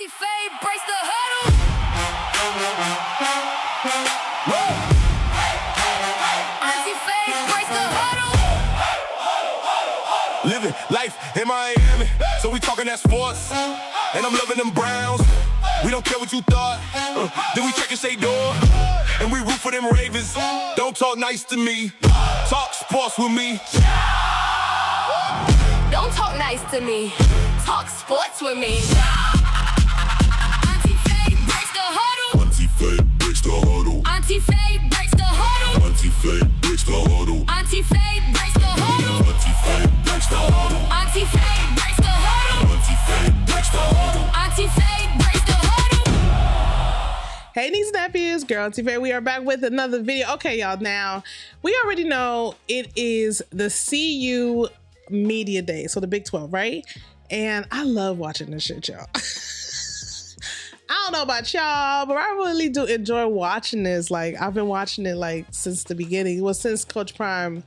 Auntie Faye breaks the huddle. Auntie Faye breaks the huddle. Living life in Miami, so we talking that sports. And I'm loving them Browns. We don't care what you thought. Then we check and say door, and we root for them Ravens. Don't talk nice to me. Talk sports with me. Don't talk nice to me. Talk sports with me. Auntie Faye breaks the huddle. Auntie Faye breaks the huddle. Auntie Faye breaks the huddle. Auntie Faye breaks the huddle. Auntie Faye breaks the huddle. Auntie Faye breaks the huddle. Auntie Faye breaks the huddle. Auntie Faye breaks the huddle. Auntie Faye breaks the huddle. Hey nieces and nephews, girl Auntie Faye. We are back with another video. Okay, y'all, now we already know it is the CU Media Day, so the Big 12, right? And I love watching this shit, y'all. I don't know about y'all, but I really do enjoy watching this. Like, I've been watching it like since the beginning. Well, since Coach Prime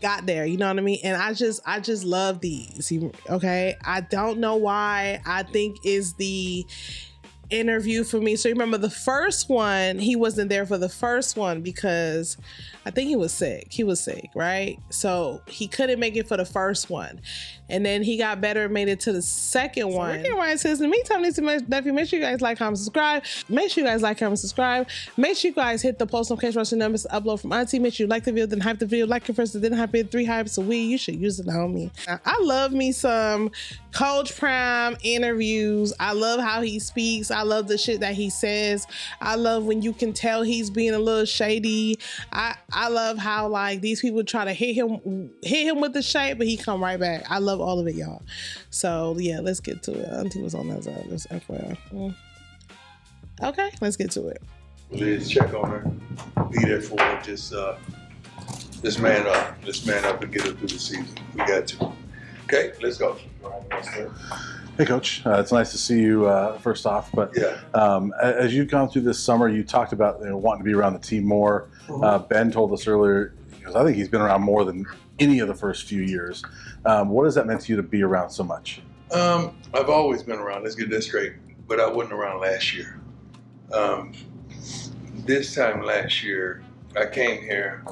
got there, you know what I mean? And I just love these. Okay, I don't know why. I think is the interview for me. So remember the first one, he wasn't there for the first one because I think he was sick. He was sick, right? So he couldn't make it for the first one. And then he got better and made it to the second one. Ricky Ryan says, in the meantime, make sure you guys like, comment, subscribe. Make sure you guys like, comment, subscribe. Make sure you guys hit the post notification rush numbers to upload from Auntie. Make sure you like the video, then hype the video. Like it first, then hype it. 3 hypes a week. You should use it on me. I love me some Coach Prime interviews. I love how he speaks. I love the shit that he says. I love when you can tell he's being a little shady. I love how like these people try to hit him with the shade, but he come right back. I love all of it, y'all. So yeah, let's get to it. Auntie was on that side, just FYI. Okay, let's get to it. Please check on her. Be there for her. Just man up. Let's man up and get her through the season. We got to. Okay, let's go. Hey, Coach. It's nice to see you first off. But yeah. As you've gone through this summer, you talked about wanting to be around the team more. Ben told us earlier, because I think he's been around more than any of the first few years. What has that meant to you to be around so much? I've always been around. Let's get this straight. But I wasn't around last year. This time last year, I came here.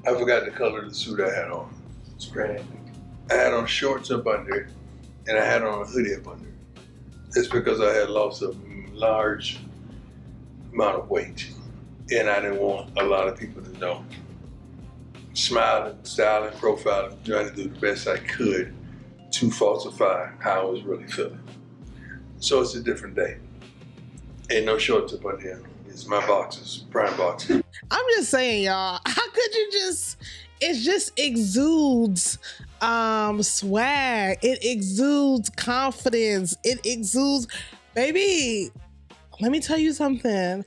I forgot the color of the suit I had on. It's great. I had on shorts up under, and I had on a hoodie up under. It's because I had lost a large amount of weight, and I didn't want a lot of people to know. Smiling, styling, profiling, trying to do the best I could to falsify how I was really feeling. So it's a different day. Ain't no shorts up under here. It's my boxes, Prime boxes. I'm just saying, y'all, how could you it just exudes swag. It exudes confidence. It exudes, baby, let me tell you something.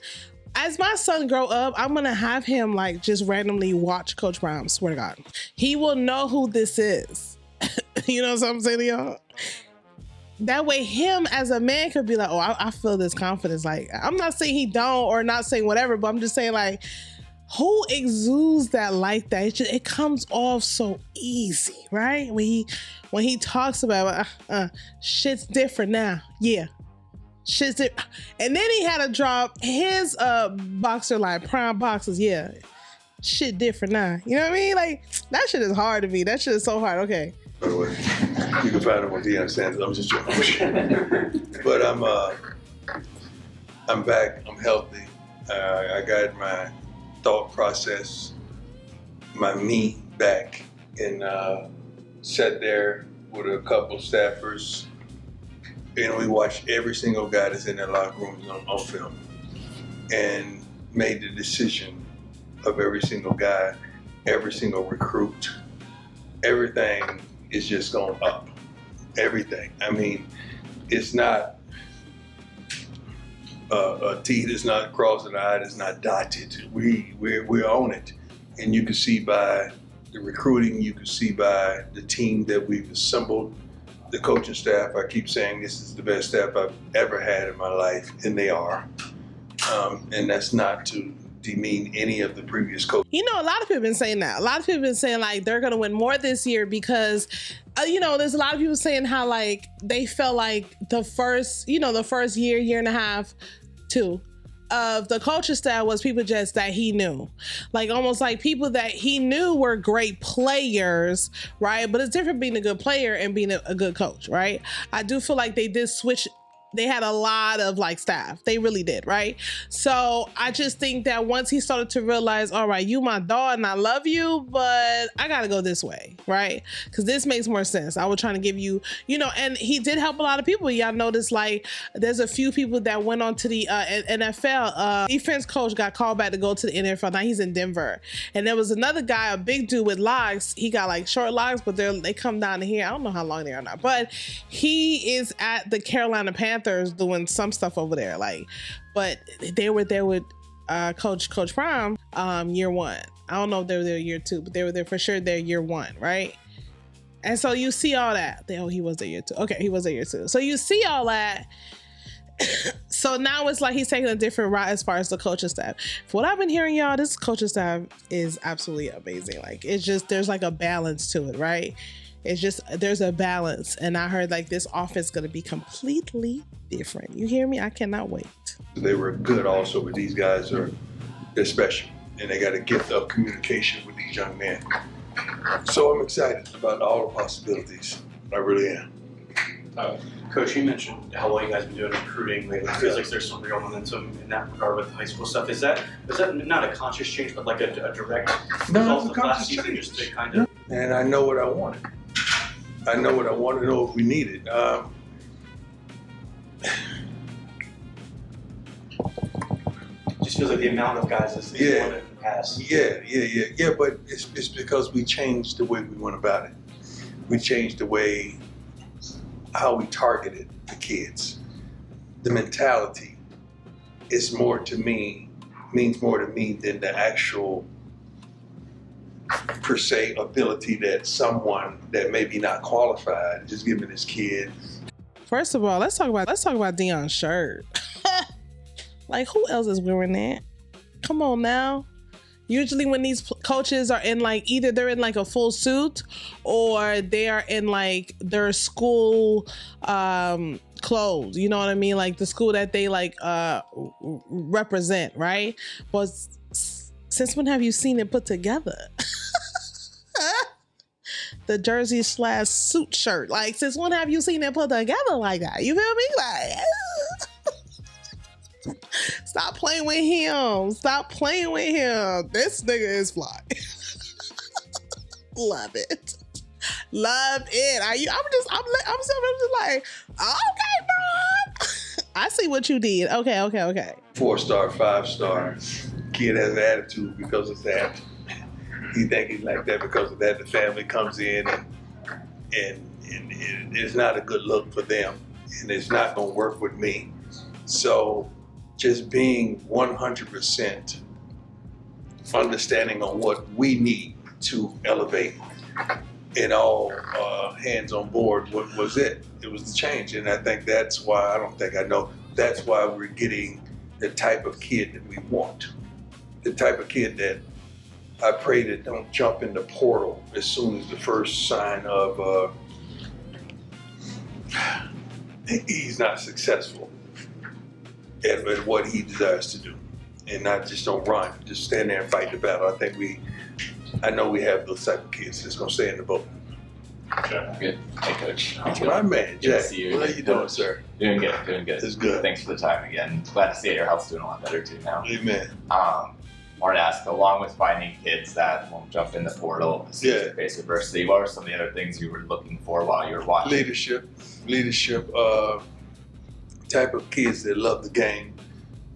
As my son grow up, I'm gonna have him like just randomly watch Coach Prime, swear to God. He will know who this is. You know what I'm saying to y'all? That way him as a man could be like, oh, I feel this confidence. Like, I'm not saying he don't or not saying whatever, but I'm just saying like, who exudes that like that? It comes off so easy, right? When he talks about shit's different now. Yeah. Shit's different. And then he had to drop his boxer line, Prime boxes. Yeah. Shit different now. You know what I mean? Like, that shit is hard to me. That shit is so hard. Okay. By the way, you can find him on Deion Sanders. I'm just joking. But I'm back. I'm healthy. I got my thought process, my me back, and sat there with a couple staffers, and we watched every single guy that's in their locker rooms on film, and made the decision of every single guy, every single recruit. Everything is just going up. Everything. I mean, it's not a T that's not crossed and an I that's not dotted. We're on it. And you can see by the recruiting, you can see by the team that we've assembled, the coaching staff. I keep saying this is the best staff I've ever had in my life, and they are. And that's not to demean any of the previous coaches. You know, a lot of people have been saying that. A lot of people have been saying like they're going to win more this year because, you know, there's a lot of people saying how like they felt like the first year and a half, two, of the coaching staff was people just that he knew, like almost like people that he knew were great players, right? But it's different being a good player and being a good coach, right? I do feel like they did switch. They had a lot of like staff. They really did, right? So I just think that once he started to realize, all right, you my dog and I love you, but I gotta go this way, right? Because this makes more sense. I was trying to give you, you know, and he did help a lot of people. Y'all notice like there's a few people that went on to the NFL. Defense coach got called back to go to the NFL. Now he's in Denver. And there was another guy, a big dude with locks. He got like short locks, but they come down to here. I don't know how long they are now, but he is at the Carolina Panthers doing some stuff over there, like, but they were there with Coach Prime year one. I don't know if they were there year two, but they were there for sure. They're year one, right? And so you see all that. Oh, he was there year two. Okay, he was there year two. So you see all that. So now it's like he's taking a different route as far as the coaching staff. For what I've been hearing, y'all, this coaching staff is absolutely amazing. Like it's just there's like a balance to it, right? It's just there's a balance, and I heard like this offense is going to be completely different. You hear me? I cannot wait. They were good also, but these guys they're special, and they got a gift of communication with these young men. So I'm excited about all the possibilities. I really am. Coach, you mentioned how well you guys have been doing recruiting lately. It feels like there's some real momentum in that regard with high school stuff. Is that not a conscious change, but like a direct result of last season? Just to kind of. And I know what I wanted. I know what I want to know if we need it. Just feels like the amount of guys is more than in the past. Yeah. But it's because we changed the way we went about it. We changed the way how we targeted the kids. The mentality is means more to me than the actual per se ability that someone that may be not qualified just giving this kid. First of all, let's talk about Deion's shirt. Like who else is wearing that? Come on now. Usually when these coaches are in like either they're in like a full suit or they are in like their school clothes. You know what I mean? Like the school that they like represent, right? But since when have you seen it put together? The jersey / suit shirt. Like, since when have you seen it put together like that? You feel me? Like, stop playing with him. Stop playing with him. This nigga is fly. Love it. Love it. I'm just like, okay, bro. I see what you did. Okay. 4-star, 5-star. Kid has an attitude because of that. He think he's like that because of that. The family comes in and it's not a good look for them, and it's not gonna work with me. So just being 100% understanding on what we need to elevate and all hands on board was it. It was the change, and I think that's why that's why we're getting the type of kid that we want. The type of kid that I pray that don't jump in the portal as soon as the first sign of he's not successful at what he desires to do, and not just don't run, just stand there and fight the battle. I know we have those type of kids that's gonna stay in the boat. Good. Hey, Coach. My man, Jack. See you. What are you doing, sir? Doing good. It's good. Thanks for the time again. Glad to see your health's doing a lot better too now. Amen. Wanted to ask, along with finding kids that won't jump in the portal as soon as they face adversity, what were some of the other things you were looking for while you were watching? Leadership, type of kids that love the game,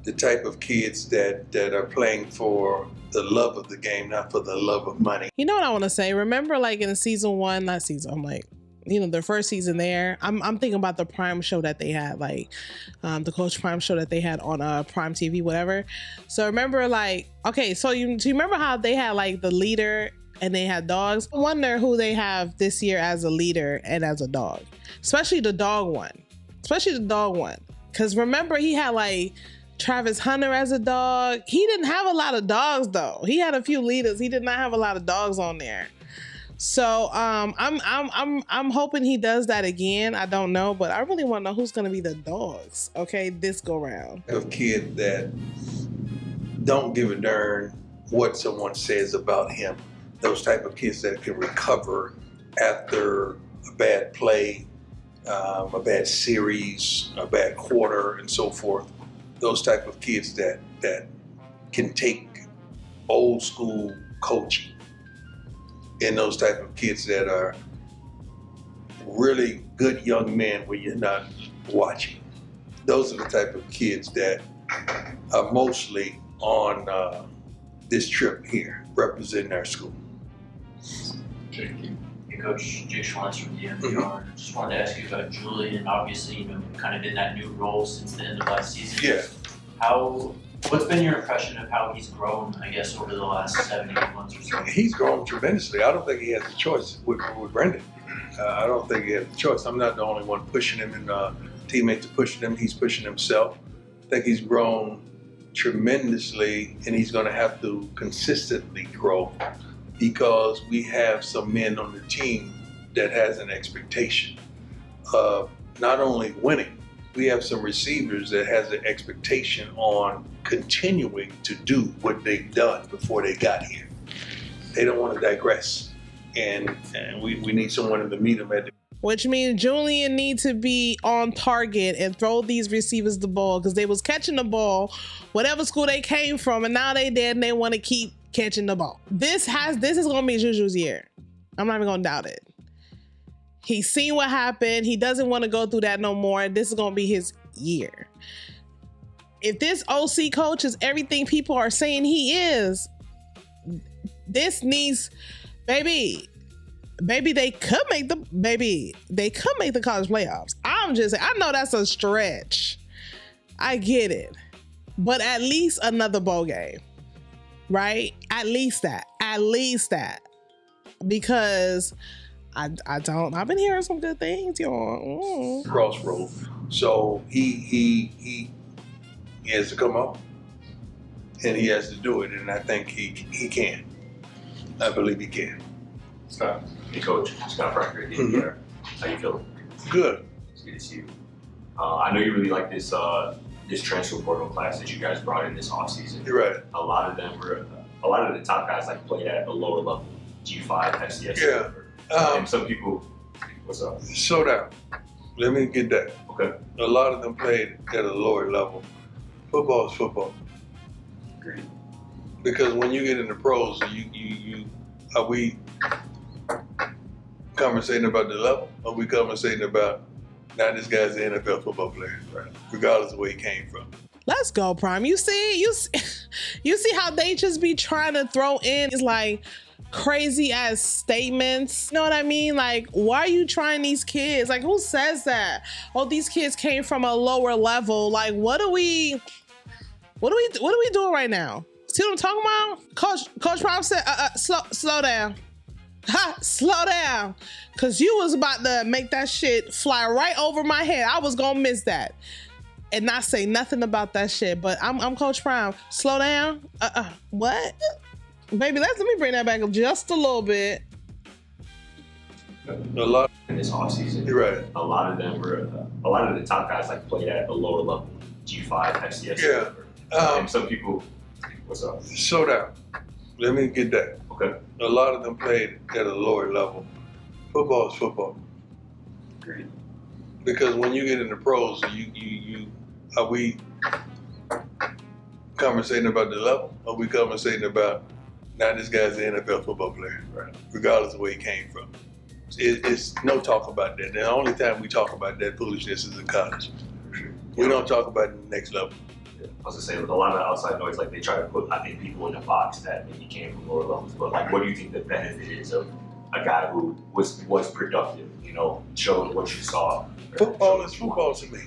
the type of kids that are playing for the love of the game, not for the love of money. You know what I want to say? Remember like in season one, not season, I'm like, you know, their first season there, I'm thinking about the Prime show that they had, like the Coach Prime show that they had on Prime TV, whatever. So remember like, okay, so you remember how they had like the leader and they had dogs? I wonder who they have this year as a leader and as a dog, especially the dog one. Because remember he had like Travis Hunter as a dog. He didn't have a lot of dogs though. He had a few leaders. He did not have a lot of dogs on there. So I'm hoping he does that again. I don't know, but I really want to know who's going to be the dogs. Okay, this go round. Of kids that don't give a darn what someone says about him. Those type of kids that can recover after a bad play, a bad series, a bad quarter, and so forth. Those type of kids that can take old school coaching. And those type of kids that are really good young men when you're not watching. Those are the type of kids that are mostly on this trip here, representing our school. Hey, Coach Jake Schwantz from the NPR. Just wanted to ask you about Julian. Obviously, kind of in that new role since the end of last season. Yeah. What's been your impression of how he's grown, I guess, over the last 7 months or so? He's grown tremendously. I don't think he has a choice with Brendan. I don't think he has a choice. I'm not the only one pushing him, and teammates are pushing him. He's pushing himself. I think he's grown tremendously, and he's going to have to consistently grow because we have some men on the team that has an expectation of not only winning, we have some receivers that has an expectation on continuing to do what they've done before they got here. They don't want to digress. And we need someone to meet them at the... Which means Julian needs to be on target and throw these receivers the ball because they was catching the ball, whatever school they came from, and now they dead and they want to keep catching the ball. This is going to be Juju's year. I'm not even going to doubt it. He's seen what happened. He doesn't want to go through that no more. This is going to be his year. If this OC coach is everything people are saying he is, this needs, baby, they could make the college playoffs. I'm just saying, I know that's a stretch. I get it. But at least another bowl game, right? At least that. Because I've been hearing some good things, y'all. Crossroad. So he has to come up and he has to do it, and I think he can. I believe he can. Scott, hey Coach, Scott Parker here. How you feeling? Good. It's good to see you. I know you really like this transfer portal class that you guys brought in this offseason. You're right. A lot of the top guys like played at a lower level, G5, FCS. Yeah. And some people, what's up? Slow down. Let me get that. Okay. A lot of them played at a lower level. Football is football. Agreed. Because when you get in the pros, are we conversating about the level? Are we conversating about, now this guy's an NFL football player, right? Regardless of where he came from. Let's go, Prime. You see how they just be trying to throw in is like crazy ass statements. You know what I mean? Like, why are you trying these kids? Like, who says that? Oh, these kids came from a lower level. Like, what are we doing right now? See what I'm talking about? Coach Prime said, slow down. Slow down. Cause you was about to make that shit fly right over my head. I was gonna miss that and not say nothing about that shit. But I'm Coach Prime. Slow down. What? Baby, let me bring that back up just a little bit. A lot in this offseason. You're right. A lot of the top guys like played at a lower level, G5, FCS. Yeah. And some people, what's up? Slow down. Let me get that. Okay. A lot of them played at a lower level. Football is football. Agreed. Because when you get in the pros, are we conversating about the level? Are we conversating about, now this guy's an NFL football player, right? Regardless of where he came from. It's no talk about that. The only time we talk about that foolishness is in college. We don't talk about the next level. Yeah. I was gonna say, with a lot of outside noise, like they try to put, I think, people in a box that maybe came from lower levels. But like, what do you think the benefit is of a guy who was productive? You know, showing what you saw. Football is football to me.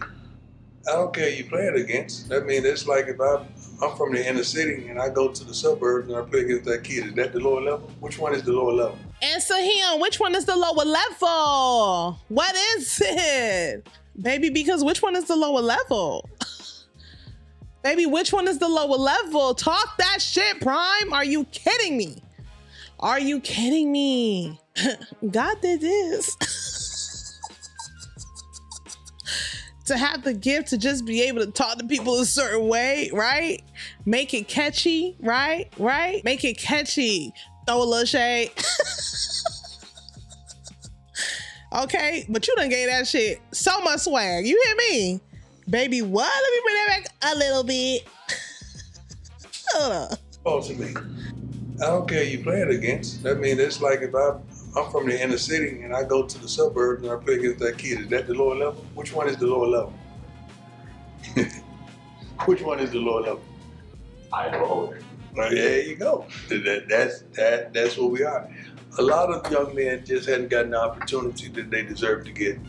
I don't care who you play it against. I mean, it's like if I'm from the inner city and I go to the suburbs and I play against that kid, is that the lower level? Which one is the lower level? Answer him. Which one is the lower level? What is it? Baby, because which one is the lower level? Baby, which one is the lower level? Talk that shit, Prime. Are you kidding me? Are you kidding me? God did this. To have the gift to just be able to talk to people a certain way, right? Make it catchy, right? Right? Make it catchy. Throw a little shade. Okay, but you done gave that shit so much swag. You hear me? Baby, what? Let me bring that back a little bit. Oh, to me, I don't care who you playing against. I mean, it's like if I'm from the inner city and I go to the suburbs and I play against that kid. Is that the lower level? Which one is the lower level? Which one is the lower level? I know older. Well, there you go. That's what we are. A lot of young men just hadn't gotten the opportunity that they deserve to get.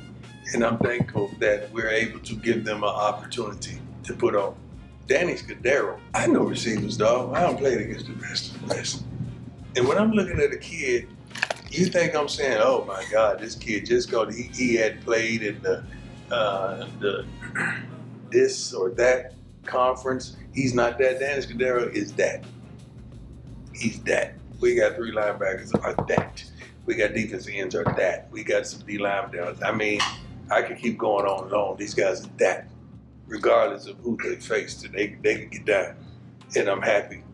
And I'm thankful that we're able to give them an opportunity to put on. Danny Scudero, I know receivers, dog. I don't play against the best of the best. And when I'm looking at a kid, you think I'm saying, oh my God, this kid just he had played in the this or that conference. He's not that. Danny Scudero is that. He's that. We got 3 linebackers are that. We got defensive ends are that. We got some D linebackers. I mean, I could keep going on and on. These guys are that. Regardless of who they faced, they can get down. And I'm happy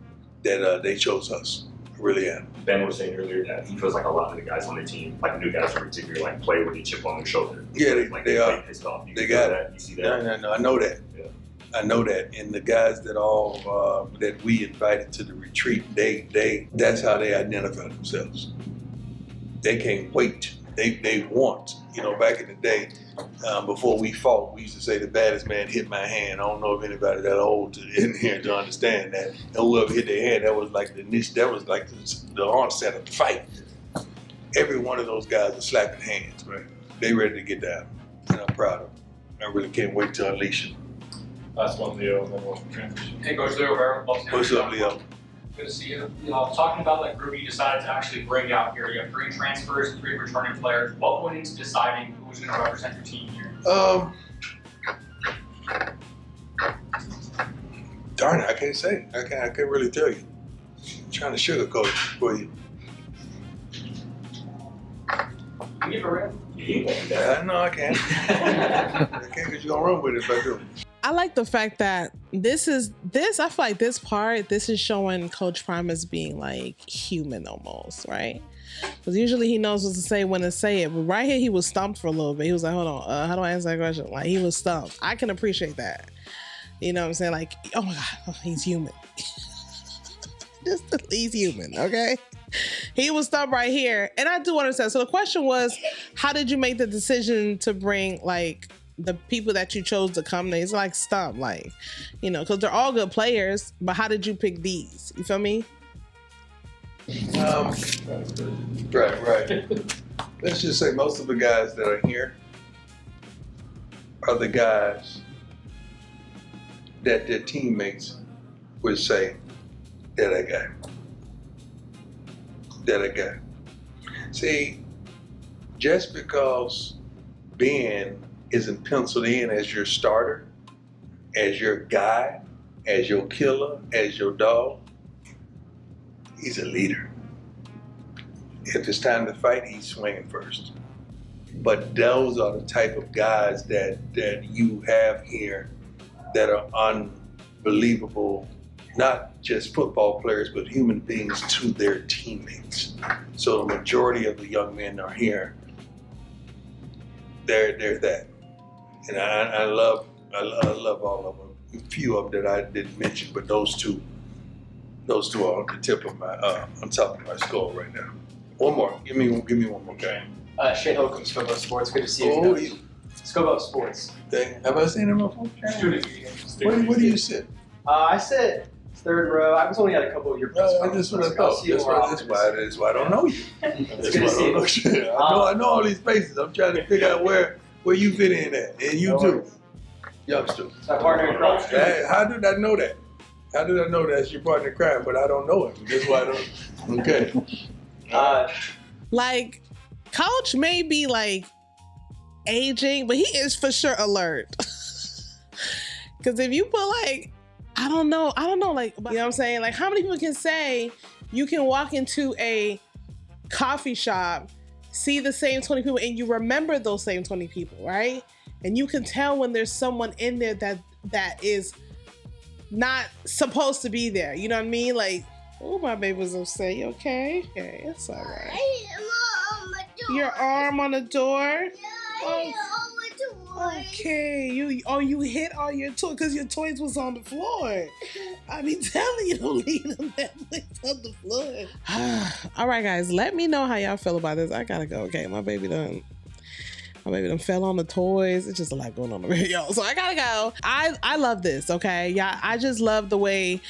that they chose us. I really am. Ben was saying earlier that he feels like a lot of the guys on the team, like new guys in particular, like play with a chip on their shoulder. Yeah, they are. Pissed off. They got that? You see that? No, I know that. Yeah. I know that. And the guys that that we invited to the retreat, that's how they identify themselves. They can't wait. They want. You know, back in the day, before we fought, we used to say the baddest man hit my hand. I don't know if anybody that old in here to understand that. And whoever hit their hand, that was like the onset of the fight. Every one of those guys are slapping hands, right? They ready to get down. And I'm proud of them. I really can't wait to unleash them. Last one, Leo, and then we'll transition. Hey, Coach Leo Rivera. What's up, Leo? Good to see you. Talking about that group you decided to actually bring out here. You have 3 transfers, 3 returning players. What went into deciding who was going to represent your team here? Darn it, I can't say. I can't really tell you. I'm trying to sugarcoat it for you. Can you give a ring? Yeah, no, I can't. I can't because you're going to run with it if I do. I like the fact that I feel like this is showing Coach Prime as being like human almost, right? Because usually he knows what to say when to say it. But right here, he was stumped for a little bit. He was like, hold on, how do I answer that question? Like, he was stumped. I can appreciate that. You know what I'm saying? Like, oh my God, he's human. He's human, okay? He was stumped right here. And I do understand. So the question was, how did you make the decision to bring, like, the people that you chose to come there? It's like stumped, like, you know, because they're all good players, but how did you pick these? You feel me? Right. Let's just say most of the guys that are here are the guys that their teammates would say, that a guy. See, just because Ben isn't penciled in as your starter, as your guy, as your killer, as your dog, he's a leader. If it's time to fight, he's swinging first. But those are the type of guys that you have here that are unbelievable, not just football players, but human beings to their teammates. So the majority of the young men are here. They're that. And I love all of them. A few of them that I didn't mention, but those two are on the tip of my on top of my skull right now. One more. Give me one more guy. Shane Holcomb, Scope Up Sports. Good to see you. Oh, you. Scope Up Sports. Have I seen him before? Where do you sit? I sit 3rd row. I was only at a couple of your press That's what I thought. That's why I don't know you. It's good to see you. I know all these faces. I'm trying to figure out where you fit in at. And you too. Youngster. My partner in crime. How did I know that? How did I know that's your partner in crime, but I don't know him? That's why I don't. Okay. Like, Coach may be like aging, but he is for sure alert. Because if you put like, I don't know. Like, you know what I'm saying? Like, how many people can say you can walk into a coffee shop, see the same 20 people, and you remember those same 20 people, right? And you can tell when there's someone in there that is not supposed to be there. You know what I mean? Like, oh, my baby was upset. You okay? Okay, it's all right. Your arm on the door? Oh, okay. You hit all your toys because your toys was on the floor. I be telling you, don't leave them that place on the floor. All right, guys, let me know how y'all feel about this. I gotta go. Okay, my baby done fell on the toys. It's just a lot going on over here, y'all. So I gotta go. I love this, okay? Yeah, I just love the way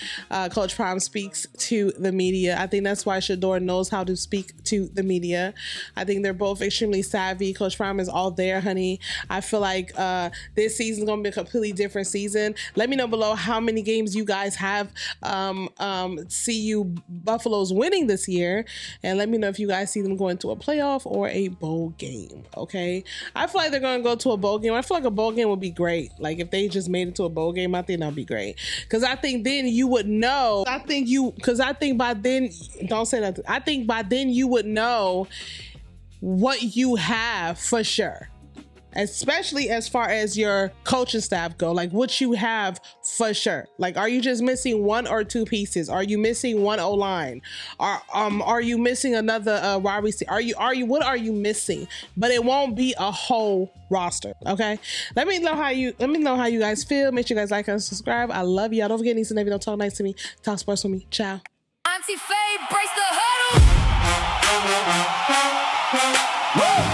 Coach Prime speaks to the media. I think that's why Shador knows how to speak to the media. I think they're both extremely savvy. Coach Prime is all there, honey. I feel like this season's gonna be a completely different season. Let me know below how many games you guys have CU Buffaloes winning this year. And let me know if you guys see them going to a playoff or a bowl game, okay? I feel like they're going to go to a bowl game. I feel like a bowl game would be great. Like, if they just made it to a bowl game, I think that would be great. Because I think then you would know. I think by then, don't say that. I think by then you would know what you have for sure. Especially as far as your coaching staff go, like what you have for sure. Like, are you just missing one or two pieces? Are you missing one O-line? Are you missing another wide receiver? What are you missing? But it won't be a whole roster. Okay. Let me know how you guys feel. Make sure you guys like and subscribe. I love y'all. Don't forget, Nisa and Nevi, don't talk nice to me. Talk sports with me. Ciao. Auntie Faye, brace the huddle. Woo!